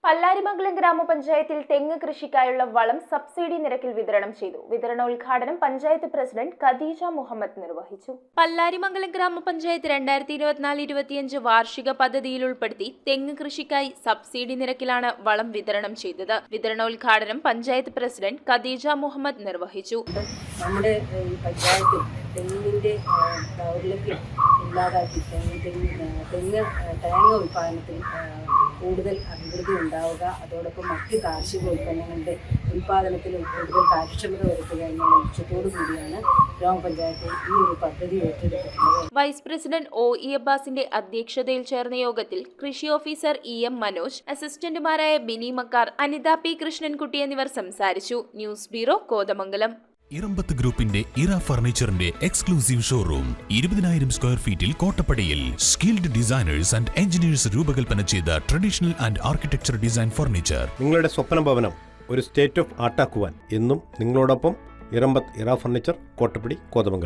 പല്ലാരിമംഗലം ഗ്രാമപഞ്ചായത്തിൽ തെങ്ങ് കൃഷിക്കായുള്ള വളം സബ്സിഡി നിരക്കിൽ വിതരണം ചെയ്തു. വിതരണോദ്ഘാടനം പഞ്ചായത്ത് പ്രസിഡന്റ് ഖദീജ മുഹമ്മദ് നിർവഹിച്ചു. പല്ലാരിമംഗലം ഗ്രാമപഞ്ചായത്ത് 2024-25 വാർഷിക പദ്ധതിയിൽ ഉൾപ്പെടുത്തി തെങ്ങ് കൃഷിക്കായി സബ്സിഡി നിരക്കിലാണ് വളം വിതരണം ചെയ്തത്. വിതരണോദ്ഘാടനം പഞ്ചായത്ത് പ്രസിഡന്റ് ഖദീജ മുഹമ്മദ് നിർവഹിച്ചു. നമ്മുടെ പഞ്ചായത്തിൽ തെങ്ങിന്റെ ദൗർലഭ്യം ഇല്ലാതാക്കി തേങ്ങ ഉൽപാദനത്തിൽ കൂടുതൽ അഭിവൃദ്ധി ഉണ്ടാവുക, അതോടൊപ്പം മറ്റ് കാർഷിക ഉൽപ്പന്നങ്ങളുടെ ഉൽപാദനത്തിൽ കൂടുതൽ കാര്യക്ഷമത വരുത്തുക എന്നുള്ള ലക്ഷ്യത്തോടു കൂടിയാണ് ഗ്രാമപഞ്ചായത്ത് ഈ ഒരു പദ്ധതി ഏറ്റെടുത്തിട്ടുള്ളത്. വൈസ് പ്രസിഡന്റ് OE അബ്ബാസിന്റെ അധ്യക്ഷതയിൽ ചേർന്ന യോഗത്തിൽ കൃഷി ഓഫീസർ EM മനോജ്, അസിസ്റ്റന്റുമാരായ ബിനി മക്കാർ, അനിത P കൃഷ്ണൻകുട്ടി എന്നിവർ സംസാരിച്ചു. News bureau, Kothamangalam. ഇറമ്പത്ത് ഗ്രൂപ്പിന്റെ ഇറ ഫർണിച്ചറിന്റെ എക്സ്ക്ലൂസീവ് ഷോറൂം 20,000 സ്ക്വയർ ഫീറ്റിൽ കോട്ടപ്പടിയിൽ. സ്കിൽഡ് ഡിസൈനേഴ്സ് ആൻഡ് എഞ്ചിനീയേഴ്സ് രൂപകൽപ്പന ചെയ്ത traditional and architecture design furniture. നിങ്ങളുടെ സ്വപ്ന ഭവനം ഒരു സ്റ്റേറ്റ് ഓഫ് ആർട്ടാക്കുവാൻ എന്നും നിങ്ങളോടൊപ്പം ഇറമ്പത്ത് ഇറ ഫർണിച്ചർ, കോട്ടപ്പടി, കോതമംഗലം.